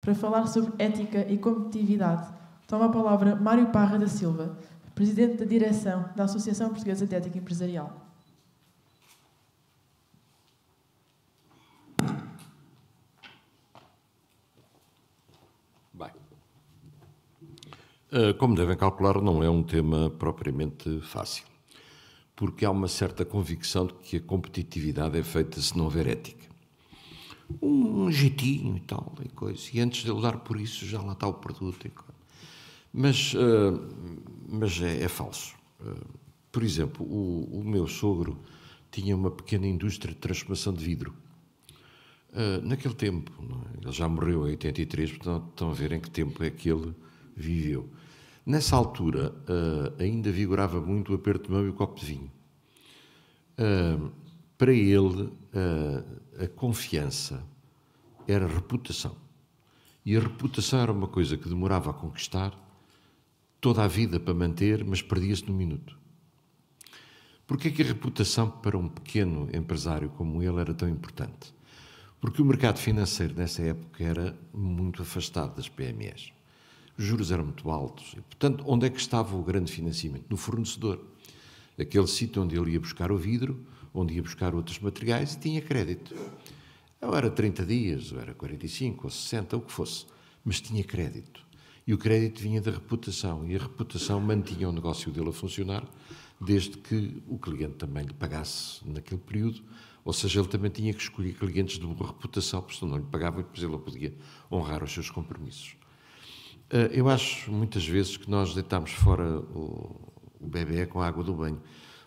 Para falar sobre ética e competitividade, toma a palavra Mário Parra da Silva, Presidente da Direção da Associação Portuguesa de Ética Empresarial. Bem, como devem calcular, não é um tema propriamente fácil, porque há uma certa convicção de que a competitividade é feita se não houver ética. Um jeitinho e tal, e coisa. E antes de eu dar por isso, já lá está o produto. Mas é falso. Por exemplo, o meu sogro tinha uma pequena indústria de transformação de vidro. Naquele tempo, ele já morreu em 83, portanto estão a ver em que tempo é que ele viveu. Nessa altura, ainda vigorava muito o aperto de mão e o copo de vinho. Para ele, a confiança era reputação. E a reputação era uma coisa que demorava a conquistar toda a vida para manter, mas perdia-se num minuto. Porquê é que a reputação para um pequeno empresário como ele era tão importante? Porque o mercado financeiro nessa época era muito afastado das PMEs. Os juros eram muito altos. E, portanto, onde é que estava o grande financiamento? No fornecedor. Aquele sítio onde ele ia buscar o vidro, onde ia buscar outros materiais e tinha crédito. Ou era 30 dias, ou era 45, ou 60, ou o que fosse. Mas tinha crédito. E o crédito vinha da reputação. E a reputação mantinha o negócio dele a funcionar, desde que o cliente também lhe pagasse naquele período. Ou seja, ele também tinha que escolher clientes de boa reputação, porque senão não lhe pagavam e depois ele podia honrar os seus compromissos. Eu acho muitas vezes que nós deitamos fora o bebé com a água do banho.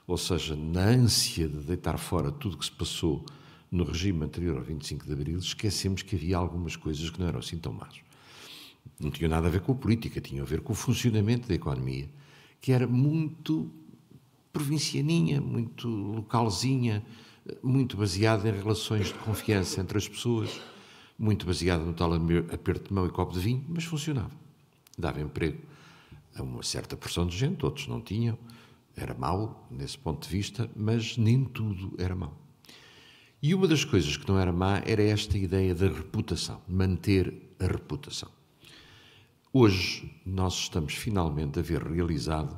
Ou seja, na ânsia de deitar fora tudo o que se passou no regime anterior ao 25 de Abril, esquecemos que havia algumas coisas que não eram assim tão más. Não tinham nada a ver com a política, tinham a ver com o funcionamento da economia, que era muito provincianinha, muito localzinha, muito baseada em relações de confiança entre as pessoas, muito baseada no tal aperto de mão e copo de vinho, mas funcionava. Dava emprego a uma certa porção de gente, outros não tinham. Era mau, nesse ponto de vista, mas nem tudo era mau. E uma das coisas que não era má era esta ideia da reputação, manter a reputação. Hoje, nós estamos finalmente a ver realizado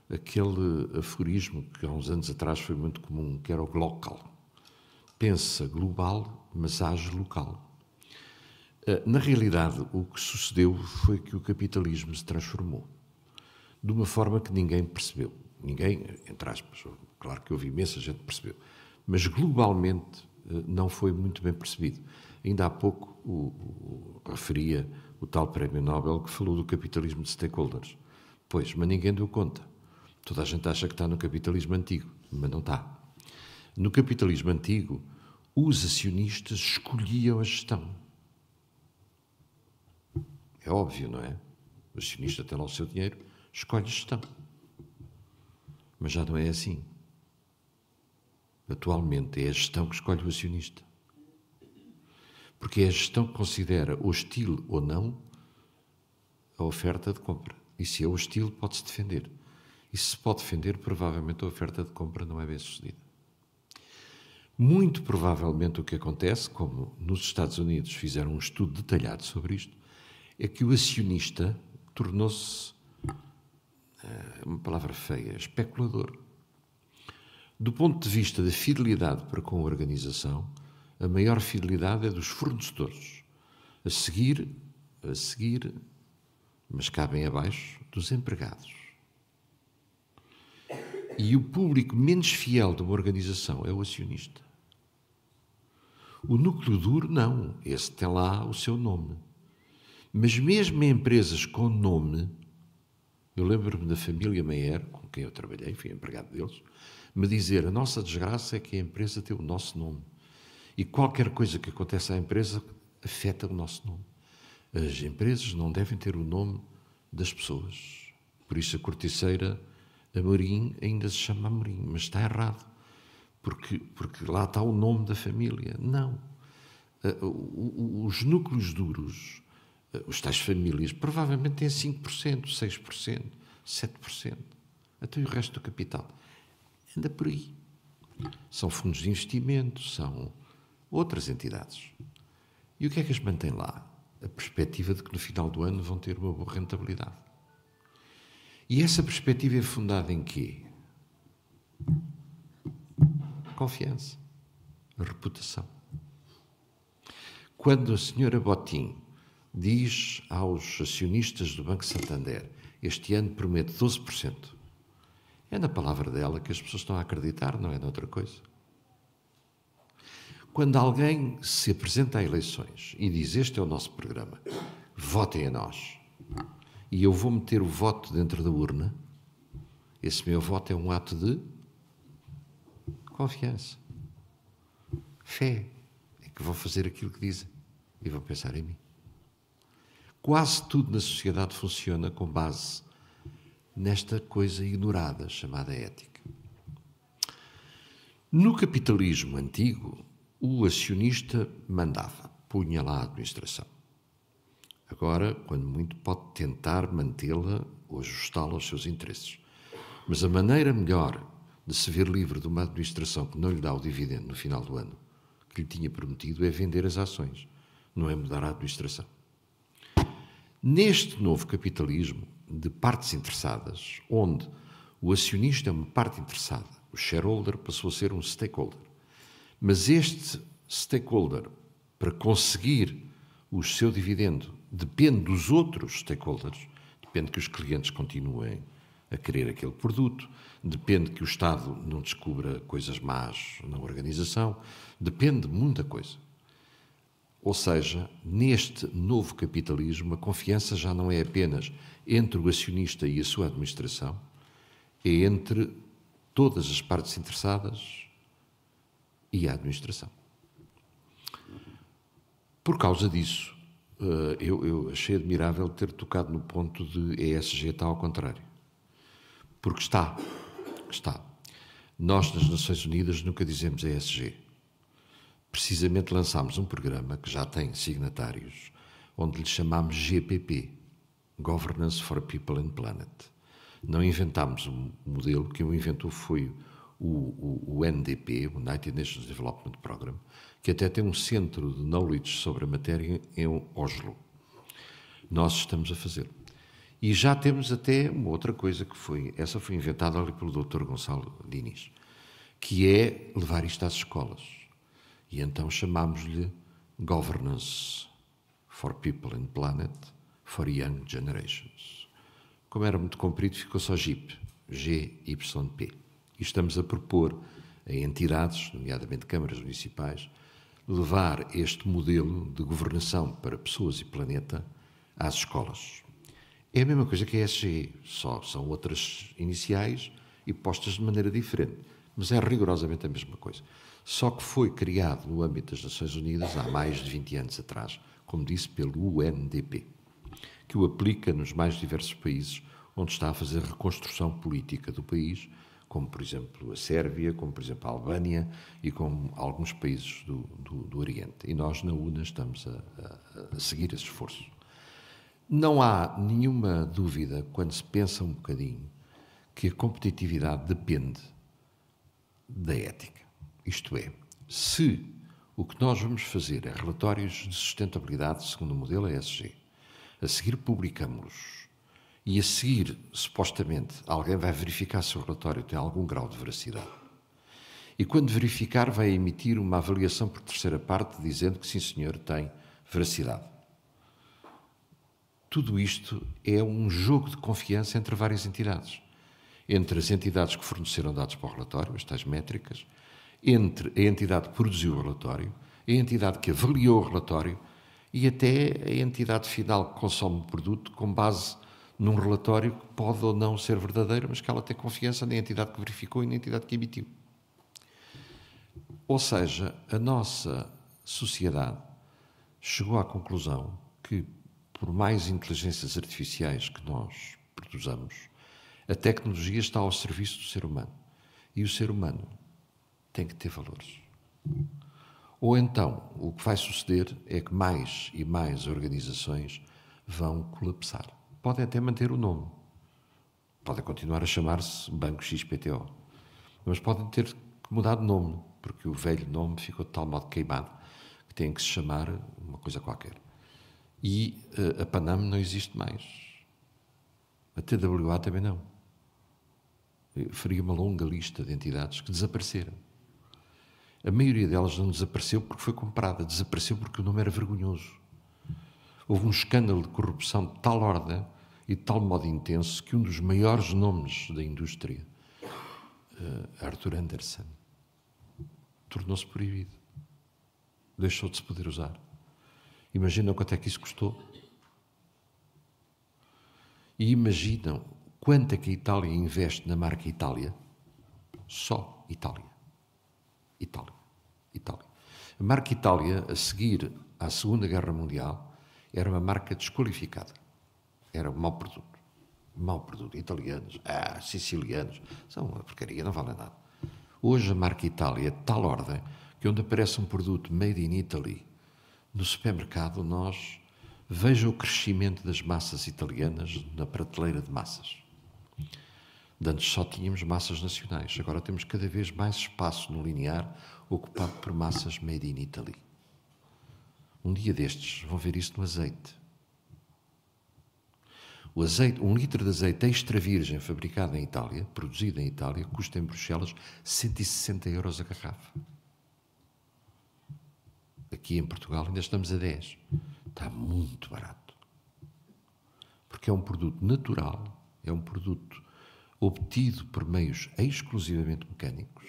aquele aforismo que há uns anos atrás foi muito comum, que era o glocal. Pensa global, mas age local. Na realidade, o que sucedeu foi que o capitalismo se transformou de uma forma que ninguém percebeu. Ninguém, entre aspas, claro que houve imensa gente que percebeu, mas globalmente não foi muito bem percebido. Ainda há pouco referia o tal Prémio Nobel que falou do capitalismo de stakeholders. Pois, mas ninguém deu conta. Toda a gente acha que está no capitalismo antigo, mas não está. No capitalismo antigo, os acionistas escolhiam a gestão. É óbvio, não é? O acionista tem lá o seu dinheiro, escolhe a gestão. Mas já não é assim. Atualmente é a gestão que escolhe o acionista. Porque é a gestão que considera hostil ou não a oferta de compra. E se é hostil, pode-se defender. E se pode defender, provavelmente a oferta de compra não é bem sucedida. Muito provavelmente o que acontece, como nos Estados Unidos fizeram um estudo detalhado sobre isto, é que o acionista tornou-se, uma palavra feia, especulador. Do ponto de vista da fidelidade para com a organização, a maior fidelidade é dos fornecedores. A seguir, mas cá bem abaixo, dos empregados. E o público menos fiel de uma organização é o acionista. O núcleo duro, não. Esse tem lá o seu nome. Mas mesmo em empresas com nome, eu lembro-me da família Meyer, com quem eu trabalhei, fui empregado deles, me dizer, a nossa desgraça é que a empresa tem o nosso nome. E qualquer coisa que aconteça à empresa afeta o nosso nome. As empresas não devem ter o nome das pessoas. Por isso a corticeira Amorim ainda se chama Amorim, mas está errado. Porque lá está o nome da família. Não. Os núcleos duros, os tais famílias, provavelmente têm 5%, 6%, 7%. Até o resto do capital. Anda por aí. São fundos de investimento, são outras entidades. E o que é que as mantém lá? a perspectiva de que no final do ano vão ter uma boa rentabilidade. E essa perspectiva é fundada em quê? Confiança, reputação. Quando a senhora Botim diz aos acionistas do Banco Santander, este ano promete 12%, é na palavra dela que as pessoas estão a acreditar, não é noutra coisa. Quando alguém se apresenta a eleições e diz, este é o nosso programa, votem a nós, e eu vou meter o voto dentro da urna, esse meu voto é um ato de confiança, fé, é que vão fazer aquilo que dizem e vão pensar em mim. Quase tudo na sociedade funciona com base nesta coisa ignorada chamada ética. No capitalismo antigo, o acionista mandava, punha lá a administração. Agora, quando muito, pode tentar mantê-la ou ajustá-la aos seus interesses. Mas a maneira melhor de se ver livre de uma administração que não lhe dá o dividendo no final do ano que lhe tinha prometido é vender as ações, não é mudar a administração. Neste novo capitalismo de partes interessadas, onde o acionista é uma parte interessada, o shareholder passou a ser um stakeholder, mas este stakeholder, para conseguir o seu dividendo, depende dos outros stakeholders, depende que os clientes continuem a querer aquele produto, depende que o Estado não descubra coisas más na organização, depende de muita coisa. Ou seja, neste novo capitalismo, a confiança já não é apenas entre o acionista e a sua administração, é entre todas as partes interessadas e a administração. Por causa disso, eu achei admirável ter tocado no ponto de ESG está ao contrário. Porque está. Nós, nas Nações Unidas, nunca dizemos ESG. Precisamente lançámos um programa que já tem signatários, onde lhe chamámos GPP, Governance for People and Planet. Não inventámos um modelo, quem o inventou foi o NDP, o United Nations Development Program, que até tem um centro de knowledge sobre a matéria em Oslo. Nós estamos a fazer. E já temos até uma outra coisa que essa foi inventada ali pelo Dr. Gonçalo Diniz, que é levar isto às escolas. E então chamámos-lhe Governance for People and Planet for Young Generations. Como era muito comprido, ficou só GYP, GYP. E estamos a propor a entidades, nomeadamente câmaras municipais, levar este modelo de governação para pessoas e planeta às escolas. É a mesma coisa que a ESG, só são outras iniciais e postas de maneira diferente, mas é rigorosamente a mesma coisa. Só que foi criado no âmbito das Nações Unidas há mais de 20 anos atrás, como disse, pelo UNDP, que o aplica nos mais diversos países onde está a fazer reconstrução política do país, como, por exemplo, a Sérvia, como, por exemplo, a Albânia e como alguns países do Oriente. E nós, na UNA, estamos a seguir esse esforço. Não há nenhuma dúvida, quando se pensa um bocadinho, que a competitividade depende da ética. Isto é, se o que nós vamos fazer é relatórios de sustentabilidade segundo o modelo ESG, a seguir publicamos-los e a seguir, supostamente, alguém vai verificar se o relatório tem algum grau de veracidade. E quando verificar, vai emitir uma avaliação por terceira parte dizendo que sim, senhor, tem veracidade. Tudo isto é um jogo de confiança entre várias entidades. Entre as entidades que forneceram dados para o relatório, as tais métricas, entre a entidade que produziu o relatório, a entidade que avaliou o relatório e até a entidade final que consome o produto com base num relatório que pode ou não ser verdadeiro, mas que ela tem confiança na entidade que verificou e na entidade que emitiu. Ou seja, a nossa sociedade chegou à conclusão que, por mais inteligências artificiais que nós produzamos, a tecnologia está ao serviço do ser humano. E o ser humano tem que ter valores. Ou então, o que vai suceder é que mais e mais organizações vão colapsar. Podem até manter o nome. Podem continuar a chamar-se Banco XPTO. Mas podem ter que mudar de nome, porque o velho nome ficou de tal modo queimado que tem que se chamar uma coisa qualquer. E a Panam não existe mais. A TWA também não. Eu faria uma longa lista de entidades que desapareceram. A maioria delas não desapareceu porque foi comprada, desapareceu porque o nome era vergonhoso. Houve um escândalo de corrupção de tal ordem e de tal modo intenso que um dos maiores nomes da indústria, Arthur Andersen, tornou-se proibido. Deixou de se poder usar. Imaginam quanto é que isso custou? E imaginam quanto é que a Itália investe na marca Itália? Só Itália. Itália. Itália. A marca Itália, a seguir à Segunda Guerra Mundial, era uma marca desqualificada. Era um mau produto. Mau produto. Italianos, sicilianos, são uma porcaria, não valem nada. Hoje a marca Itália é de tal ordem que onde aparece um produto made in Italy, no supermercado nós veja o crescimento das massas italianas na prateleira de massas. De antes só tínhamos massas nacionais, agora temos cada vez mais espaço no linear ocupado por massas made in Italy. Um dia destes vão ver isso no azeite. O azeite, 1 litro de azeite extra virgem fabricado em Itália, produzido em Itália, custa em Bruxelas 160 euros a garrafa. Aqui em Portugal ainda estamos a 10. Está muito barato. Porque é um produto natural, é um produto obtido por meios exclusivamente mecânicos,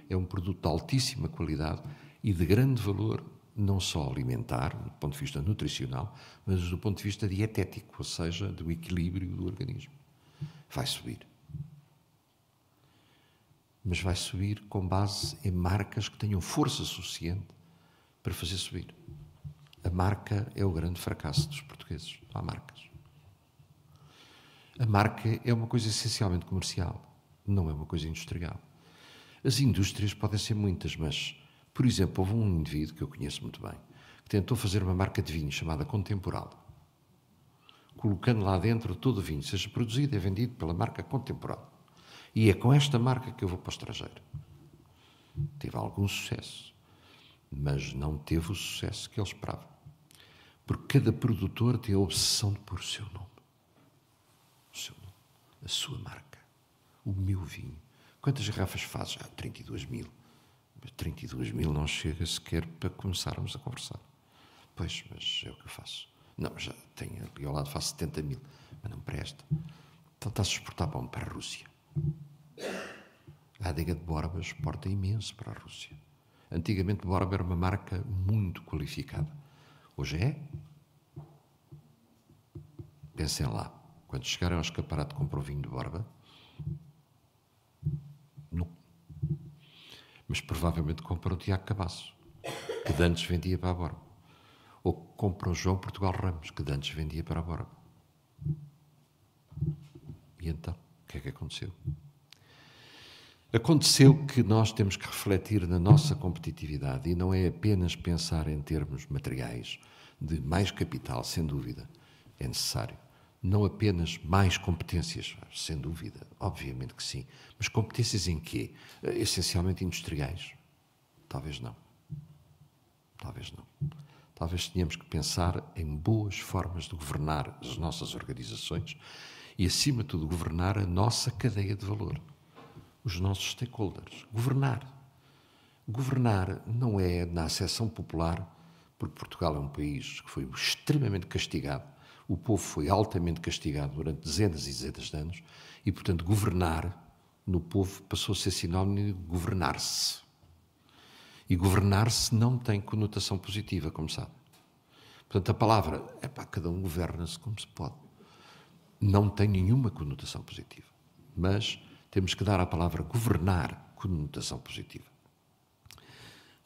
é um produto de altíssima qualidade e de grande valor, não só alimentar, do ponto de vista nutricional, mas do ponto de vista dietético, ou seja, do equilíbrio do organismo. Vai subir. Mas vai subir com base em marcas que tenham força suficiente para fazer subir. A marca é o grande fracasso dos portugueses. Não há marcas. A marca é uma coisa essencialmente comercial, não é uma coisa industrial. As indústrias podem ser muitas, mas, por exemplo, houve um indivíduo que eu conheço muito bem, que tentou fazer uma marca de vinho chamada Contemporal, colocando lá dentro todo o vinho, seja produzido e vendido pela marca Contemporal. E é com esta marca que eu vou para o estrangeiro. Teve algum sucesso, mas não teve o sucesso que ele esperava. Porque cada produtor tem a obsessão de pôr o seu nome. O seu nome. A sua marca. O meu vinho. Quantas garrafas fazes? 32 mil. 32 mil não chega sequer para começarmos a conversar. Pois, mas é o que eu faço. Não, já tenho ali ao lado, faço 70 mil. Mas não presta. Então está-se a exportar pão para a Rússia. A adega de Borba exporta imenso para a Rússia. Antigamente Borba era uma marca muito qualificada. Hoje é? Pensem lá. Quando chegarem ao escaparate comprar o vinho de Borba, não. Mas provavelmente compram o Tiago Cabasso, que de antes vendia para a Borba. Ou compram o João Portugal Ramos, que de antes vendia para a Borba. E então, o que é que aconteceu? Aconteceu que nós temos que refletir na nossa competitividade e não é apenas pensar em termos materiais de mais capital, sem dúvida, é necessário. Não apenas mais competências, sem dúvida, obviamente que sim. Mas competências em quê? Essencialmente industriais? Talvez não. Talvez não. Talvez tenhamos que pensar em boas formas de governar as nossas organizações e, acima de tudo, governar a nossa cadeia de valor. Os nossos stakeholders. Governar. Governar não é na acessão popular, porque Portugal é um país que foi extremamente castigado. O povo foi altamente castigado durante dezenas e dezenas de anos e, portanto, governar no povo passou a ser sinónimo de governar-se. E governar-se não tem conotação positiva, como sabe. Portanto, a palavra, cada um governa-se como se pode, não tem nenhuma conotação positiva. Mas temos que dar à palavra governar conotação positiva.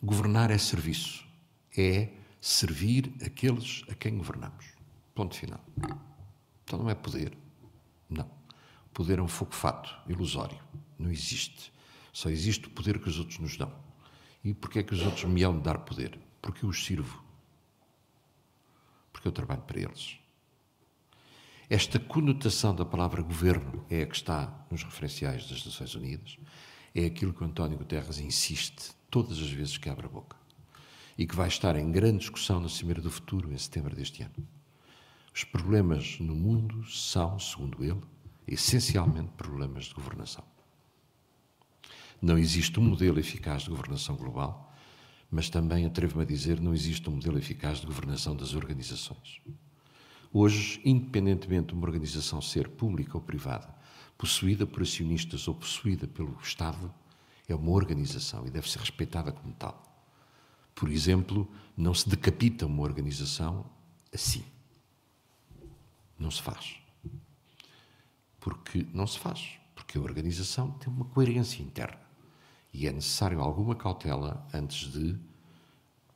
Governar é serviço, é servir aqueles a quem governamos. Ponto final. Então não é poder. Não. O poder é um fogo-fato, ilusório. Não existe. Só existe o poder que os outros nos dão. E porquê é que os outros me hão de dar poder? Porque eu os sirvo. Porque eu trabalho para eles. Esta conotação da palavra governo é a que está nos referenciais das Nações Unidas. É aquilo que o António Guterres insiste todas as vezes que abre a boca. E que vai estar em grande discussão na Cimeira do Futuro, em setembro deste ano. Os problemas no mundo são, segundo ele, essencialmente problemas de governação. Não existe um modelo eficaz de governação global, mas também, atrevo-me a dizer, não existe um modelo eficaz de governação das organizações. Hoje, independentemente de uma organização ser pública ou privada, possuída por acionistas ou possuída pelo Estado, é uma organização e deve ser respeitada como tal. Por exemplo, não se decapita uma organização assim. Não se faz. Porque não se faz. Porque a organização tem uma coerência interna. E é necessário alguma cautela antes de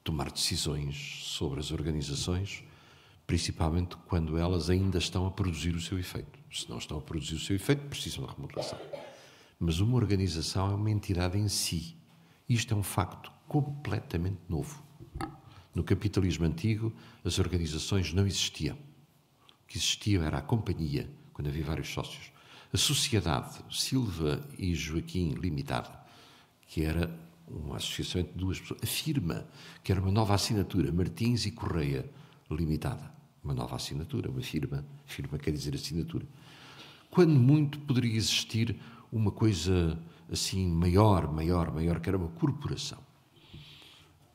tomar decisões sobre as organizações, principalmente quando elas ainda estão a produzir o seu efeito. Se não estão a produzir o seu efeito, precisam de remodelação. Mas uma organização é uma entidade em si. Isto é um facto completamente novo. No capitalismo antigo, as organizações não existiam. O que existia era a companhia, quando havia vários sócios. A sociedade Silva e Joaquim Limitada, que era uma associação entre duas pessoas. A firma, que era uma nova assinatura, Martins e Correia Limitada. Uma nova assinatura, uma firma. Firma quer dizer assinatura. Quando muito poderia existir uma coisa assim maior, que era uma corporação.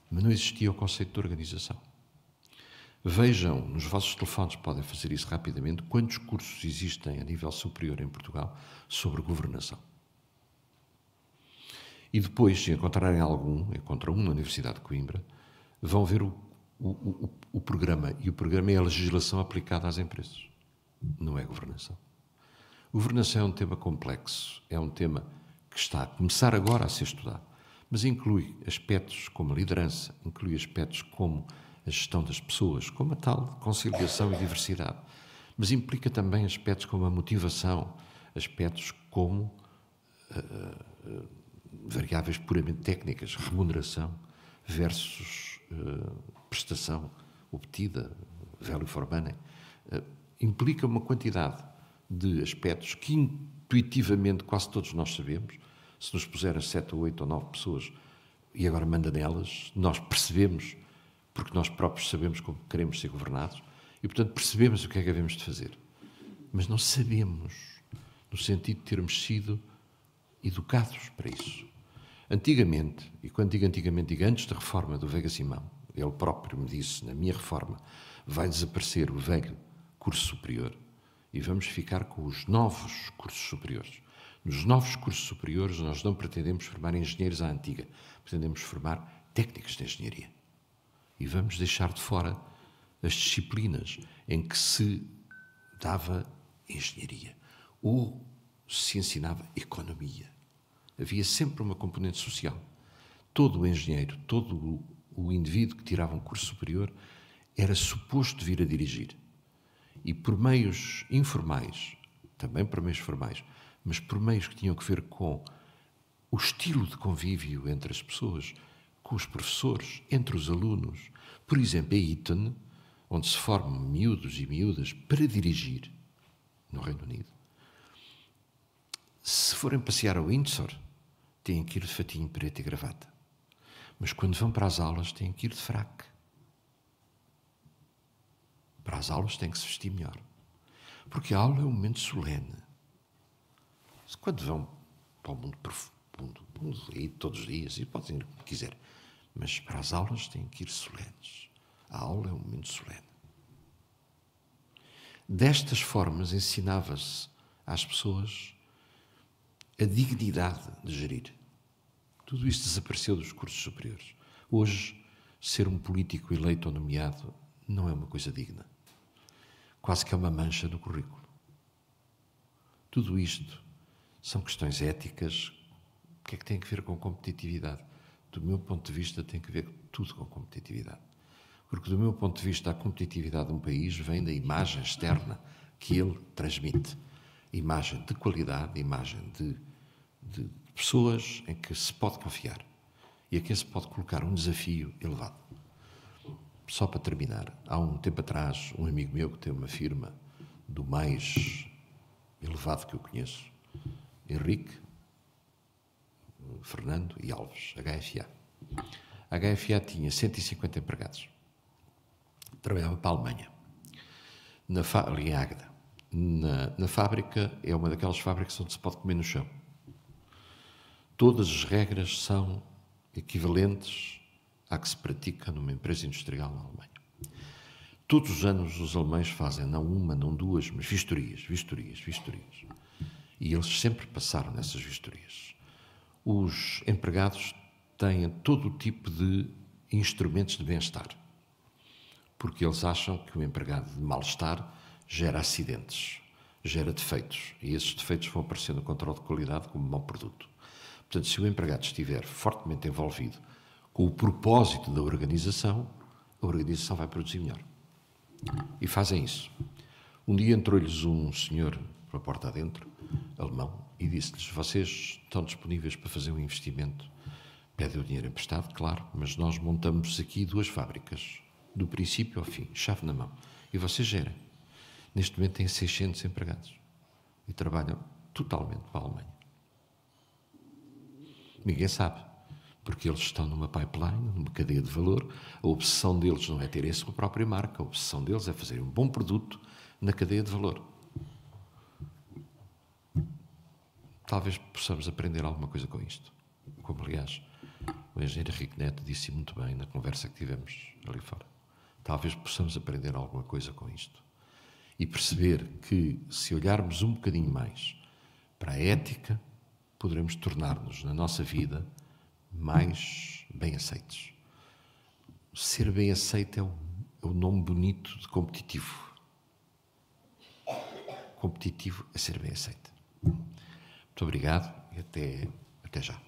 Mas não existia o conceito de organização. Vejam, nos vossos telefones podem fazer isso rapidamente, quantos cursos existem a nível superior em Portugal sobre governação. E depois, se encontrarem algum, encontram um na Universidade de Coimbra, vão ver o programa. E o programa é a legislação aplicada às empresas. Não é governação. Governação é um tema complexo, é um tema que está a começar agora a ser estudado, mas inclui aspectos como a liderança, inclui aspectos como a gestão das pessoas, como a tal conciliação e diversidade, mas implica também aspectos como a motivação, aspectos como variáveis puramente técnicas, remuneração versus prestação obtida, value for money, implica uma quantidade de aspectos que intuitivamente quase todos nós sabemos. Se nos puserem 7 ou 8 ou 9 pessoas e agora manda nelas, nós percebemos, porque nós próprios sabemos como queremos ser governados e, portanto, percebemos o que é que havemos de fazer. Mas não sabemos, no sentido de termos sido educados para isso. Antigamente, e quando digo antigamente, digo antes da reforma do Veiga Simão, ele próprio me disse, na minha reforma, vai desaparecer o velho curso superior e vamos ficar com os novos cursos superiores. Nos novos cursos superiores nós não pretendemos formar engenheiros à antiga, pretendemos formar técnicos de engenharia. E vamos deixar de fora as disciplinas em que se dava engenharia ou se ensinava economia. Havia sempre uma componente social. Todo o engenheiro, todo o indivíduo que tirava um curso superior era suposto vir a dirigir. E por meios informais, também por meios formais, mas por meios que tinham que ver com o estilo de convívio entre as pessoas, com os professores, entre os alunos. Por exemplo, a Eton, onde se formam miúdos e miúdas para dirigir, no Reino Unido. Se forem passear ao Windsor, têm que ir de fatinho preto e gravata. Mas quando vão para as aulas, têm que ir de fraque. Para as aulas têm que se vestir melhor. Porque a aula é um momento solene. Quando vão para o mundo profundo, aí todos os dias, e podem ir como quiser, mas para as aulas têm que ir solenes. A aula é um momento solene. Destas formas ensinava-se às pessoas a dignidade de gerir. Tudo isso desapareceu dos cursos superiores. Hoje, ser um político eleito ou nomeado não é uma coisa digna. Quase que é uma mancha no currículo. Tudo isto são questões éticas. O que é que tem a ver com competitividade? Do meu ponto de vista, tem a ver tudo com competitividade. Porque, do meu ponto de vista, a competitividade de um país vem da imagem externa que ele transmite. Imagem de qualidade, imagem de pessoas em que se pode confiar e a quem se pode colocar um desafio elevado. Só para terminar, há um tempo atrás, um amigo meu que tem uma firma do mais elevado que eu conheço, Henrique, Fernando e Alves, HFA. A HFA tinha 150 empregados. Trabalhava para a Alemanha. Ali em Águeda. Na fábrica, é uma daquelas fábricas onde se pode comer no chão. Todas as regras são equivalentes à que se pratica numa empresa industrial na Alemanha. Todos os anos os alemães fazem, não uma, não duas, mas vistorias. E eles sempre passaram nessas vistorias. Os empregados têm todo o tipo de instrumentos de bem-estar, porque eles acham que o empregado de mal-estar gera acidentes, gera defeitos, e esses defeitos vão aparecer no controle de qualidade como mau produto. Portanto, se o empregado estiver fortemente envolvido com o propósito da organização, a organização vai produzir melhor. E fazem isso. Um dia entrou-lhes um senhor pela porta adentro, alemão, e disse-lhes: vocês estão disponíveis para fazer um investimento? Pedem o dinheiro emprestado, claro, mas nós montamos aqui 2 fábricas, do princípio ao fim, chave na mão. E vocês gerem. Neste momento têm 600 empregados e trabalham totalmente para a Alemanha. Ninguém sabe, porque eles estão numa pipeline, numa cadeia de valor. A obsessão deles não é ter a sua própria marca, a obsessão deles é fazer um bom produto na cadeia de valor. Talvez possamos aprender alguma coisa com isto. Como, aliás, o engenheiro Henrique Neto disse muito bem na conversa que tivemos ali fora. Talvez possamos aprender alguma coisa com isto. E perceber que, se olharmos um bocadinho mais para a ética, poderemos tornar-nos, na nossa vida, mais bem aceitos. Ser bem aceito é o nome bonito de competitivo. Competitivo é ser bem aceito. Muito obrigado e até já.